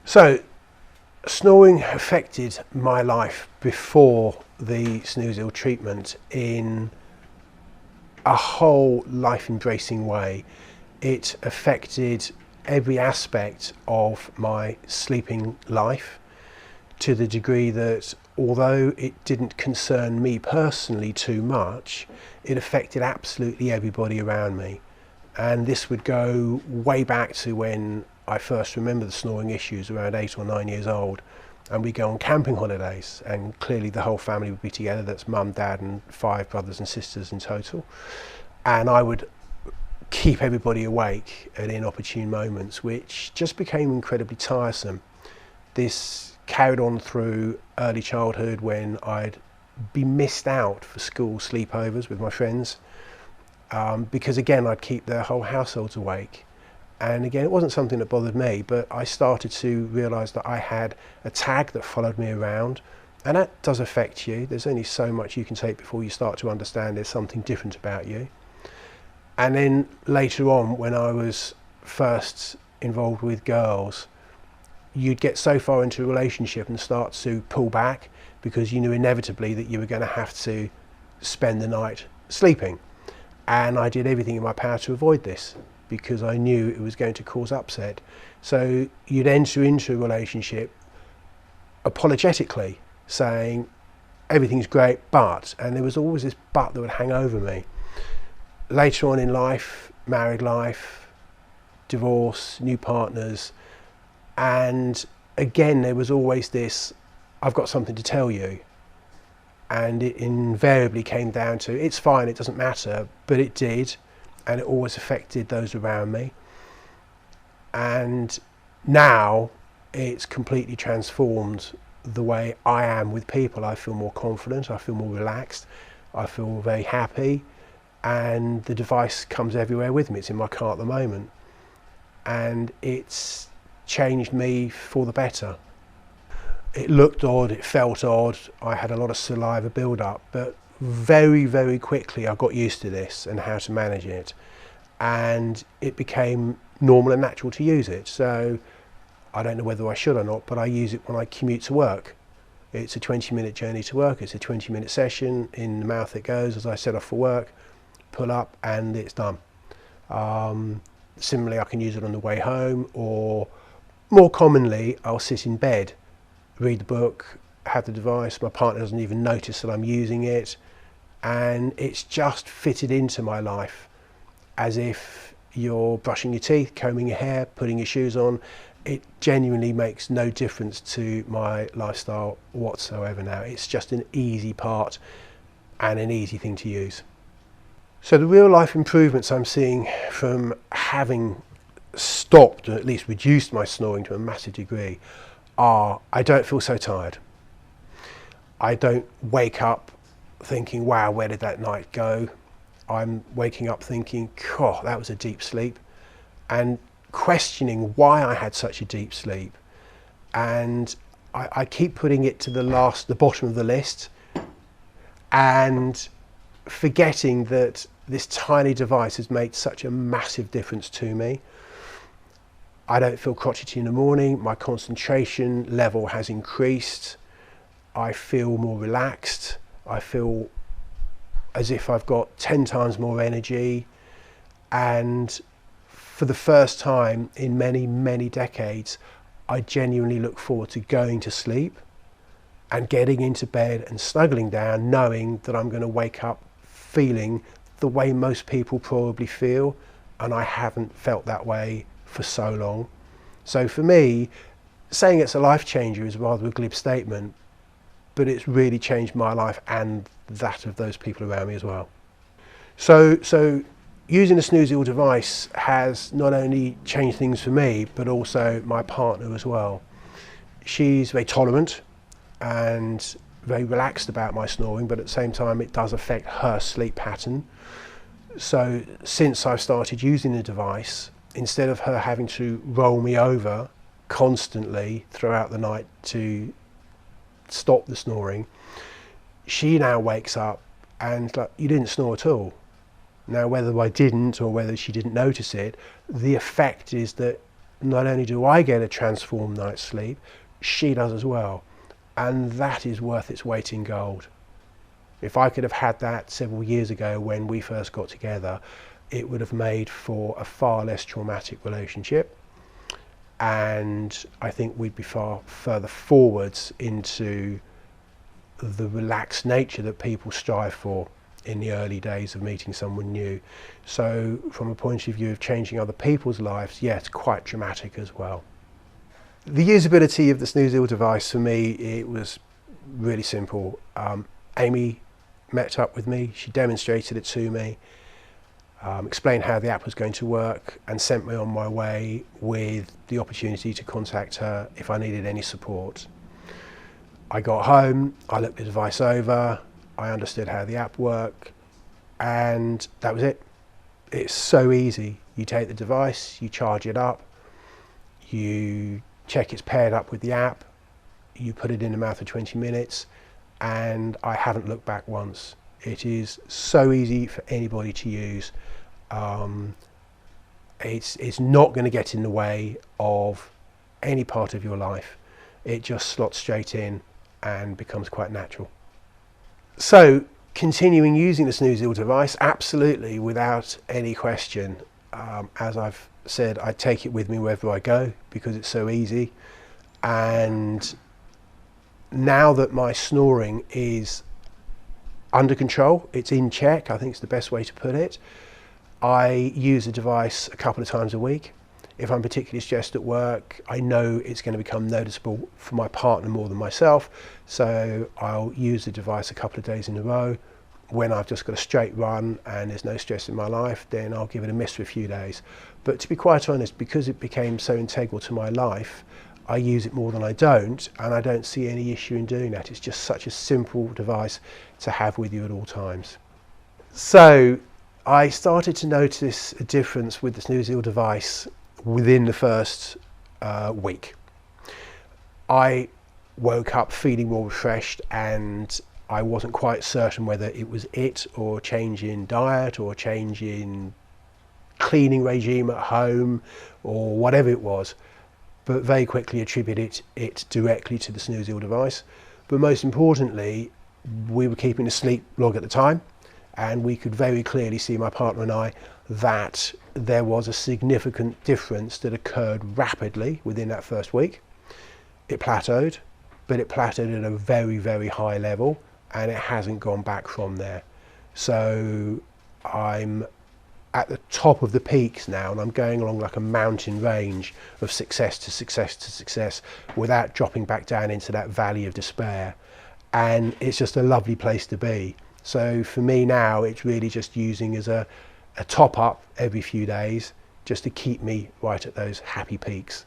So, snoring affected my life before the Snoozeal treatment in a whole life-embracing way. It affected every aspect of my sleeping life, to the degree that although it didn't concern me personally too much, it affected absolutely everybody around me. And this would go way back to when I first remember the snoring issues, around 8 or 9 years old, and we go on camping holidays, and clearly the whole family would be together. That's mum, dad and 5 brothers and sisters in total, and I would keep everybody awake at inopportune moments, which just became incredibly tiresome. This carried on through early childhood, when I'd be missed out for school sleepovers with my friends, because again I'd keep their whole households awake. And again, it wasn't something that bothered me, but I started to realise that I had a tag that followed me around, and that does affect you. There's only so much you can take before you start to understand there's something different about you. And then later on, when I was first involved with girls, you'd get so far into a relationship and start to pull back, because you knew inevitably that you were going to have to spend the night sleeping. And I did everything in my power to avoid this, because I knew it was going to cause upset. So you'd enter into a relationship apologetically, saying everything's great, but, and there was always this but that would hang over me. Later on in life, married life, divorce, new partners, and again there was always this, I've got something to tell you. And it invariably came down to, it's fine, it doesn't matter, but it did, and it always affected those around me. And now it's completely transformed the way I am with people. I feel more confident, I feel more relaxed, I feel very happy, and the device comes everywhere with me. It's in my car at the moment, and it's changed me for the better. It looked odd, it felt odd, I had a lot of saliva build up, but very, very quickly I got used to this and how to manage it, and it became normal and natural to use it. So I don't know whether I should or not, but I use it when I commute to work. It's a 20-minute journey to work, it's a 20-minute session, in the mouth it goes as I set off for work, pull up, and it's done. Similarly, I can use it on the way home, or more commonly I'll sit in bed, read the book, have the device, my partner doesn't even notice that I'm using it, and it's just fitted into my life as if you're brushing your teeth, combing your hair, putting your shoes on. It genuinely makes no difference to my lifestyle whatsoever now. It's just an easy part and an easy thing to use. So the real life improvements I'm seeing from having stopped, or at least reduced my snoring to a massive degree, are I don't feel so tired. I don't wake up thinking, wow, where did that night go? I'm waking up thinking, oh, that was a deep sleep, and questioning why I had such a deep sleep. And I keep putting it to the bottom of the list, and forgetting that this tiny device has made such a massive difference to me. I don't feel crotchety in the morning, my concentration level has increased, I feel more relaxed, I feel as if I've got 10 times more energy, and for the first time in many, many decades, I genuinely look forward to going to sleep and getting into bed and snuggling down, knowing that I'm going to wake up feeling the way most people probably feel, and I haven't felt that way for so long. So for me, saying it's a life changer is rather a glib statement, but it's really changed my life and that of those people around me as well. So using the Snoozeal device has not only changed things for me, but also my partner as well. She's very tolerant and very relaxed about my snoring, but at the same time it does affect her sleep pattern. So since I've started using the device, instead of her having to roll me over constantly throughout the night to stop the snoring, she now wakes up and like, you didn't snore at all. Now whether I didn't or whether she didn't notice it, the effect is that not only do I get a transformed night's sleep, she does as well. And that is worth its weight in gold. If I could have had that several years ago when we first got together, it would have made for a far less traumatic relationship. And I think we'd be far further forwards into the relaxed nature that people strive for in the early days of meeting someone new. So from a point of view of changing other people's lives, yeah, it's quite dramatic as well. The usability of the Snoozeal device for me, it was really simple. Amy met up with me, she demonstrated it to me, explained how the app was going to work, and sent me on my way with the opportunity to contact her if I needed any support. I got home, I looked the device over, I understood how the app worked, and that was it. It's so easy. You take the device, you charge it up, you check it's paired up with the app, you put it in the mouth for 20 minutes, and I haven't looked back once. It is so easy for anybody to use. It's not going to get in the way of any part of your life. It just slots straight in and becomes quite natural. So continuing using the Snoozeal device, absolutely, without any question. As I've said, I take it with me wherever I go because it's so easy. And now that my snoring is under control, it's in check, I think it's the best way to put it, I use the device a couple of times a week. If I'm particularly stressed at work, I know it's going to become noticeable for my partner more than myself, so I'll use the device a couple of days in a row. When I've just got a straight run and there's no stress in my life, then I'll give it a miss for a few days. But to be quite honest, because it became so integral to my life, I use it more than I don't, and I don't see any issue in doing that. It's just such a simple device to have with you at all times. So I started to notice a difference with the Snoozeal device within the first week. I woke up feeling more refreshed, and I wasn't quite certain whether it was it or change in diet or change in cleaning regime at home or whatever it was, but very quickly attributed it directly to the Snoozeal device. But most importantly, we were keeping a sleep log at the time, and we could very clearly see, my partner and I, that there was a significant difference that occurred rapidly within that first week. It plateaued, but it plateaued at a very, very high level, and it hasn't gone back from there. So I'm at the top of the peaks now, and I'm going along like a mountain range of success to success to success without dropping back down into that valley of despair. And it's just a lovely place to be. So for me now, it's really just using as a top up every few days just to keep me right at those happy peaks.